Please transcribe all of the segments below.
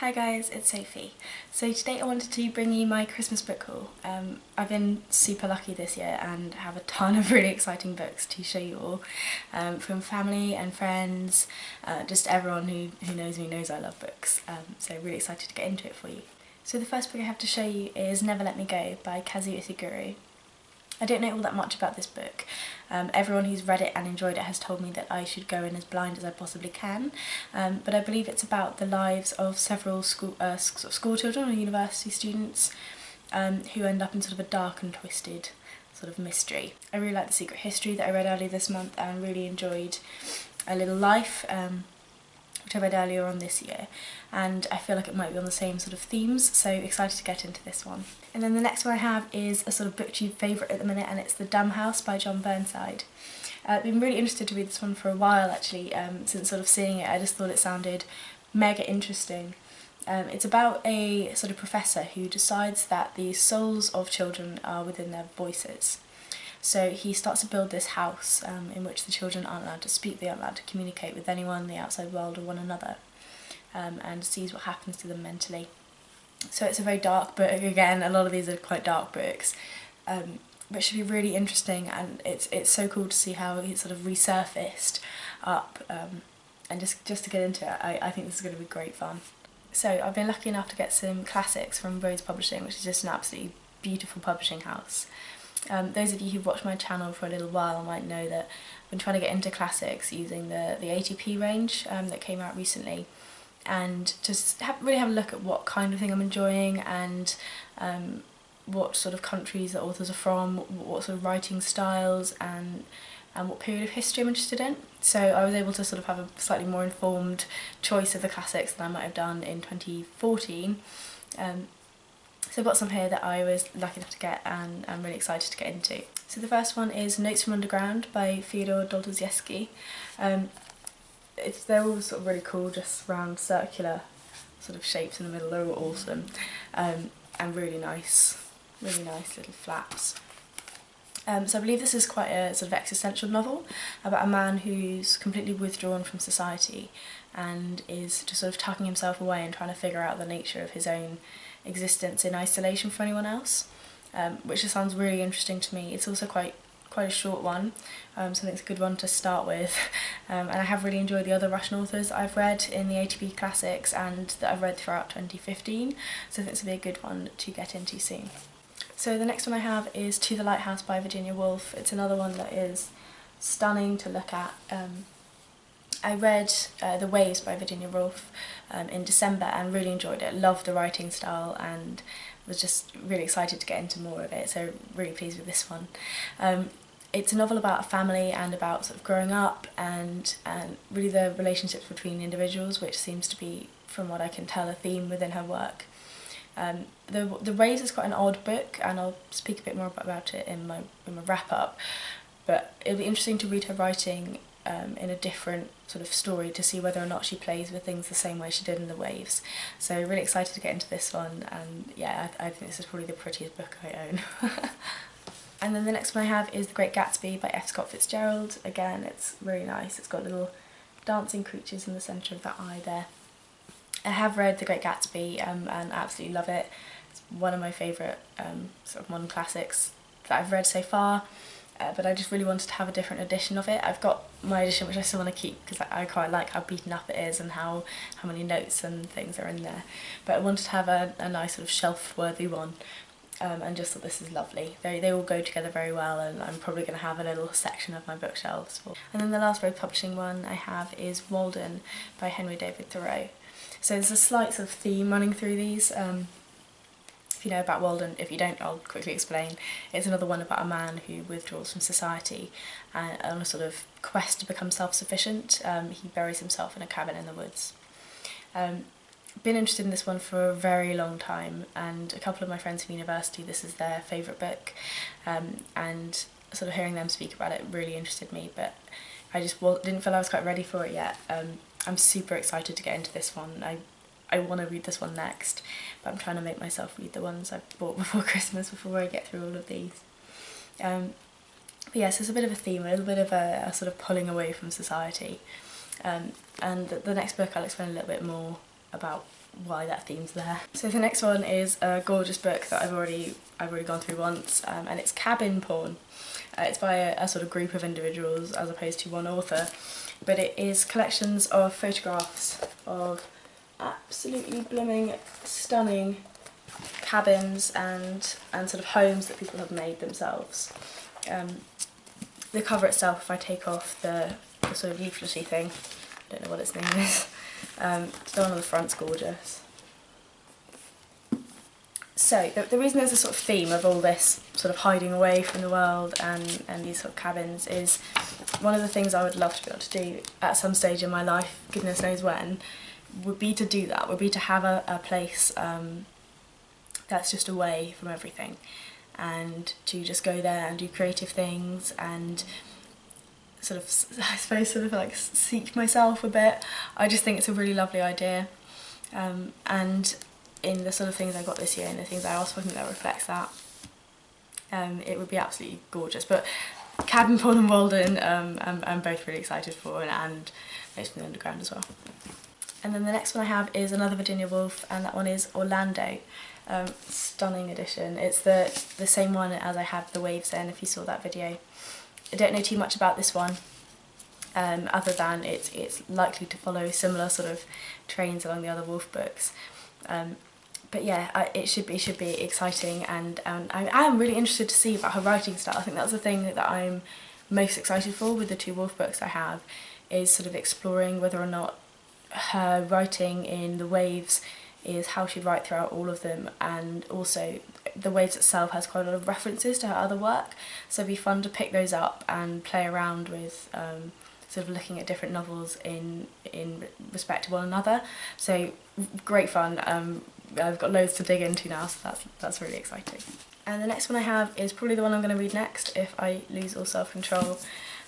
Hi guys, it's Sophie. So today I wanted to bring you my Christmas book haul. I've been super lucky this year and have a ton of really exciting books to show you all, from family and friends, just everyone who knows me knows I love books, so really excited to get into it for you. So the first book I have to show you is Never Let Me Go by Kazuo Ishiguro. I don't know all that much about this book. Everyone who's read it and enjoyed it has told me that I should go in as blind as I possibly can, but I believe it's about the lives of several school children or university students who end up in sort of a dark and twisted sort of mystery. I really like The Secret History that I read earlier this month and really enjoyed A Little Life, which I read earlier on this year, and I feel like it might be on the same sort of themes, so excited to get into this one. And then the next one I have is a sort of booktube favourite at the minute, and it's The Dumb House by Burnside. I've been really interested to read this one for a while actually, since sort of seeing it I just thought it sounded mega interesting. It's about a sort of professor who decides that the souls of children are within their voices. So he starts to build this house in which the children aren't allowed to speak, they aren't allowed to communicate with anyone, the outside world or one another, and sees what happens to them mentally. So it's a very dark book, again, a lot of these are quite dark books, but it should be really interesting, and it's so cool to see how it's sort of resurfaced up, and just to get into it, I think this is going to be great fun. So I've been lucky enough to get some classics from Rose Publishing, which is just an absolutely beautiful publishing house. Those of you who've watched my channel for a little while might know that I've been trying to get into classics using the ATP range that came out recently, and just really have a look at what kind of thing I'm enjoying and what sort of countries the authors are from, what sort of writing styles and what period of history I'm interested in. So I was able to sort of have a slightly more informed choice of the classics than I might have done in 2014. So I've got some here that I was lucky enough to get and I'm really excited to get into. So the first one is Notes from Underground by Fyodor Dostoyevsky. They're all sort of really cool, just round circular sort of shapes in the middle, they're all awesome, and really nice little flaps. So I believe this is quite a sort of existential novel about a man who's completely withdrawn from society and is just sort of tucking himself away and trying to figure out the nature of his own existence in isolation from anyone else, which just sounds really interesting to me. It's also quite a short one, so I think it's a good one to start with, and I have really enjoyed the other Russian authors I've read in the ATP Classics and that I've read throughout 2015, so I think this will be a good one to get into soon. So the next one I have is To the Lighthouse by Virginia Woolf. It's another one that is stunning to look at. I read The Waves by Virginia Woolf in December and really enjoyed it, loved the writing style and was just really excited to get into more of it, so really pleased with this one. It's a novel about a family and about sort of growing up and really the relationships between individuals, which seems to be, from what I can tell, a theme within her work. The Waves is quite an odd book, and I'll speak a bit more about it in my wrap-up, but it'll be interesting to read her writing in a different sort of story to see whether or not she plays with things the same way she did in The Waves. So really excited to get into this one, and yeah, I think this is probably the prettiest book I own. And then the next one I have is The Great Gatsby by F. Scott Fitzgerald. Again, it's really nice, it's got little dancing creatures in the centre of that eye there. I have read The Great Gatsby and absolutely love it. It's one of my favourite sort of modern classics that I've read so far, but I just really wanted to have a different edition of it. I've got my edition which I still want to keep because I quite like how beaten up it is and how many notes and things are in there, but I wanted to have a nice sort of shelf-worthy one, and just thought this is lovely. They all go together very well, and I'm probably going to have a little section of my bookshelves for. And then the last Road Publishing one I have is Walden by Henry David Thoreau. So there's a slight sort of theme running through these. If you know about Walden, if you don't, I'll quickly explain. It's another one about a man who withdraws from society and on a sort of quest to become self-sufficient. He buries himself in a cabin in the woods. Been interested in this one for a very long time, and a couple of my friends from university, this is their favourite book, and sort of hearing them speak about it really interested me, but I just didn't feel I was quite ready for it yet. I'm super excited to get into this one. I want to read this one next, but I'm trying to make myself read the ones I've bought before Christmas before I get through all of these. But yes, there's a bit of a theme, a little bit of a sort of pulling away from society, and the next book I'll explain a little bit more about why that theme's there. So the next one is a gorgeous book that I've already gone through once, and it's Cabin Porn. It's by a sort of group of individuals as opposed to one author, but it is collections of photographs of absolutely blooming stunning cabins and sort of homes that people have made themselves. The cover itself, if I take off the sort of leaflety thing, I don't know what its name is, the one on the front's gorgeous. So the reason there's a sort of theme of all this sort of hiding away from the world and these sort of cabins is one of the things I would love to be able to do at some stage in my life, goodness knows when, would be to do that, would be to have a place that's just away from everything, and to just go there and do creative things and sort of, I suppose, sort of like seek myself a bit. I just think it's a really lovely idea, and in the sort of things I got this year and the things I asked for, I think that reflects that. It would be absolutely gorgeous. But Cabin Porn and Walden, I'm both really excited for, and Notes from the Underground as well. And then the next one I have is another Virginia Woolf, and that one is Orlando. Stunning edition. It's the same one as I had The Waves in, if you saw that video. I don't know too much about this one, other than it's likely to follow similar sort of trains along the other Woolf books. But yeah, it should be exciting, and I am really interested to see about her writing style. I think that's the thing that I'm most excited for with the two Woolf books I have, is sort of exploring whether or not her writing in The Waves is how she'd write throughout all of them, and also The Waves itself has quite a lot of references to her other work, so it'd be fun to pick those up and play around with sort of looking at different novels in respect to one another. So great fun. I've got loads to dig into now, so that's really exciting. And the next one I have is probably the one I'm going to read next if I lose all self-control,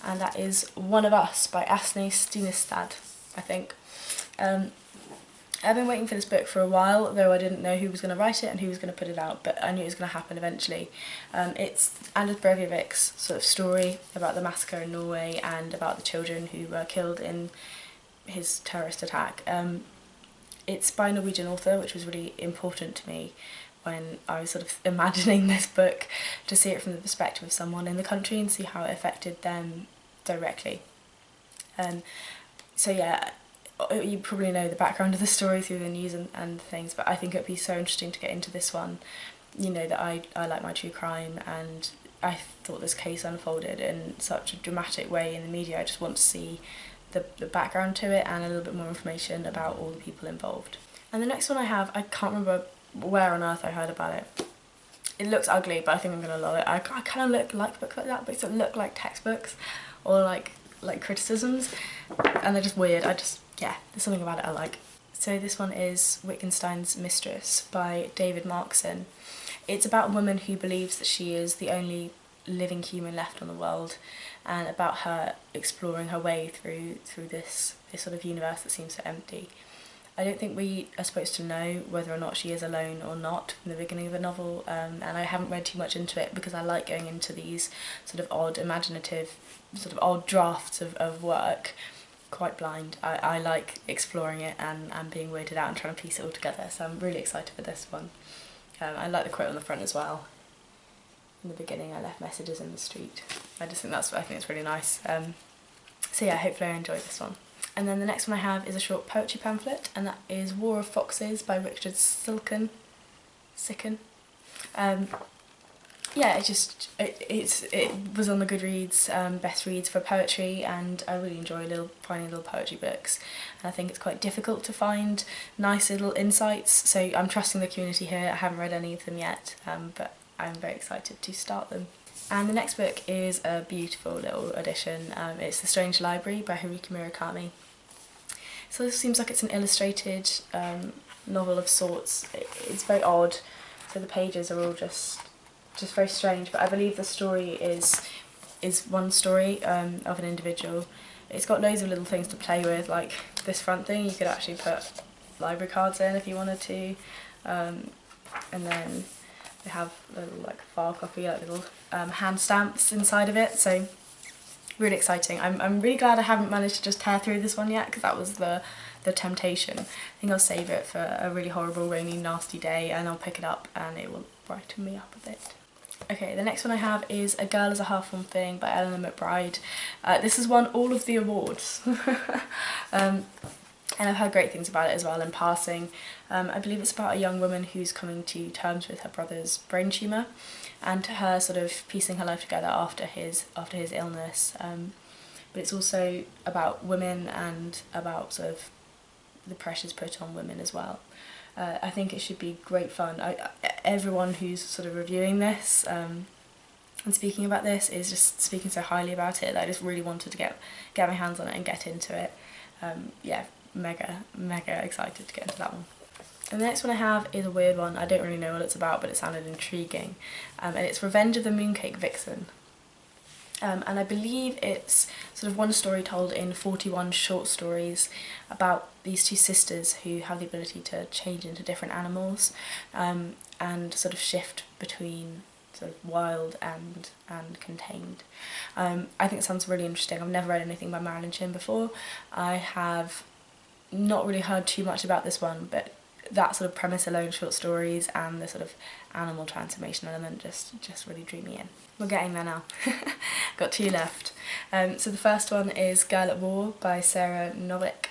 and that is One of Us by Asne Seierstad, I think. I've been waiting for this book for a while, though I didn't know who was going to write it and who was going to put it out, but I knew it was going to happen eventually. It's Anders Breivik's sort of story about the massacre in Norway and about the children who were killed in his terrorist attack. It's by a Norwegian author, which was really important to me when I was sort of imagining this book, to see it from the perspective of someone in the country and see how it affected them directly. So yeah, you probably know the background of the story through the news and things, but I think it'd be so interesting to get into this one. You know that I like my true crime, and I thought this case unfolded in such a dramatic way in the media. I just want to see the background to it and a little bit more information about all the people involved. And the next one I have, I can't remember where on earth I heard about it. It looks ugly, but I think I'm going to love it. I kind of like books like that, books that look like textbooks or like criticisms, and they're just weird. Yeah, there's something about it I like. So this one is Wittgenstein's Mistress by David Markson. It's about a woman who believes that she is the only living human left on the world, and about her exploring her way through this sort of universe that seems so empty. I don't think we are supposed to know whether or not she is alone or not from the beginning of the novel, and I haven't read too much into it because I like going into these sort of odd, imaginative, sort of odd drafts of work quite blind. I like exploring it and being weirded out and trying to piece it all together, so I'm really excited for this one. I like the quote on the front as well. In the beginning I left messages in the street. I think it's really nice. So yeah, hopefully I enjoy this one. And then the next one I have is a short poetry pamphlet, and that is War of Foxes by Richard Siken. Yeah, it was on the Goodreads best reads for poetry, and I really enjoy finding little poetry books, and I think it's quite difficult to find nice little insights, so I'm trusting the community here. I haven't read any of them yet, but I'm very excited to start them. And the next book is a beautiful little edition. It's The Strange Library by Haruki Murakami. So this seems like it's an illustrated novel of sorts. It's very odd, so the pages are all just very strange, but I believe the story is one story of an individual. It's got loads of little things to play with, like this front thing you could actually put library cards in if you wanted to, and then they have little like file copy, like little hand stamps inside of it, so really exciting. I'm really glad I haven't managed to just tear through this one yet, because that was the temptation. I think I'll save it for a really horrible, rainy, nasty day, and I'll pick it up and it will brighten me up a bit. Okay, the next one I have is A Girl is a Half-Formed Thing by Eleanor McBride. This has won all of the awards. And I've heard great things about it as well in passing. I believe it's about a young woman who's coming to terms with her brother's brain tumour and her sort of piecing her life together after his illness. But it's also about women and about sort of the pressures put on women as well. I think it should be great fun. Everyone who's sort of reviewing this and speaking about this is just speaking so highly about it that I just really wanted to get my hands on it and get into it. Yeah, mega excited to get into that one. And the next one I have is a weird one. I don't really know what it's about, but it sounded intriguing. And it's Revenge of the Mooncake Vixen. And I believe it's sort of one story told in 41 short stories about these two sisters who have the ability to change into different animals and sort of shift between sort of wild and contained. I think it sounds really interesting. I've never read anything by Marilyn before. I have not really heard too much about this one, but that sort of premise alone, short stories, and the sort of animal transformation element just really drew me in. We're getting there now. Got two left. So the first one is Girl at War by Sara Novic.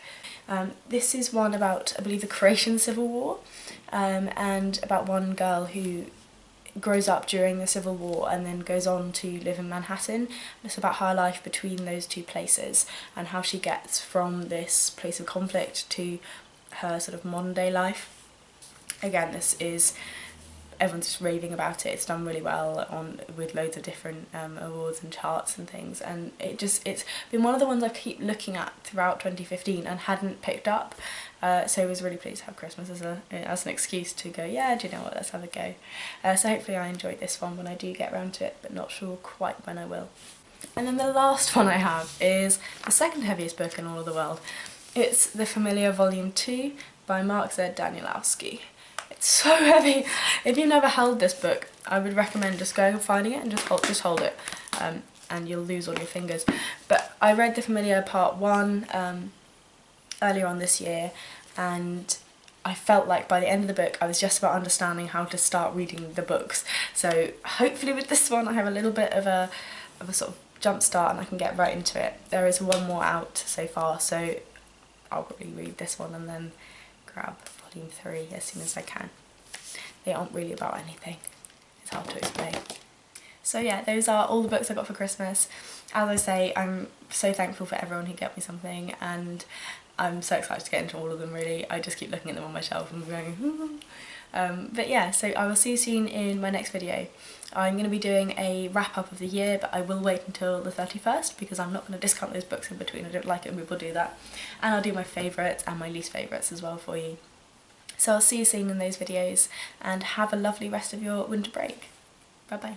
This is one about, I believe, the Croatian Civil War, and about one girl who grows up during the Civil War and then goes on to live in Manhattan. It's about her life between those two places and how she gets from this place of conflict to her sort of modern day life. Again, this is, everyone's just raving about it. It's done really well with loads of different awards and charts and things, and it's been one of the ones I keep looking at throughout 2015 and hadn't picked up, so I was really pleased to have Christmas as an excuse to go, yeah, do you know what, let's have a go. So hopefully I enjoyed this one when I do get around to it, but not sure quite when I will. And then the last one I have is the second heaviest book in all of the world. It's The Familiar Volume 2 by Markson Danielewski. It's so heavy. If you've never held this book, I would recommend just going and finding it and just hold it, and you'll lose all your fingers. But I read The Familiar Part 1 earlier on this year, and I felt like by the end of the book I was just about understanding how to start reading the books. So hopefully with this one I have a little bit of a sort of jump start and I can get right into it. There is one more out so far, so I'll probably read this one and then grab Volume 3 as soon as I can. They aren't really about anything. It's hard to explain. So yeah, those are all the books I got for Christmas. As I say, I'm so thankful for everyone who got me something, and I'm so excited to get into all of them really. I just keep looking at them on my shelf and going, but yeah, so I will see you soon in my next video. I'm going to be doing a wrap up of the year, but I will wait until the 31st because I'm not going to discount those books in between. I don't like it when people do that. And I'll do my favourites and my least favourites as well for you. So I'll see you soon in those videos, and have a lovely rest of your winter break. Bye bye.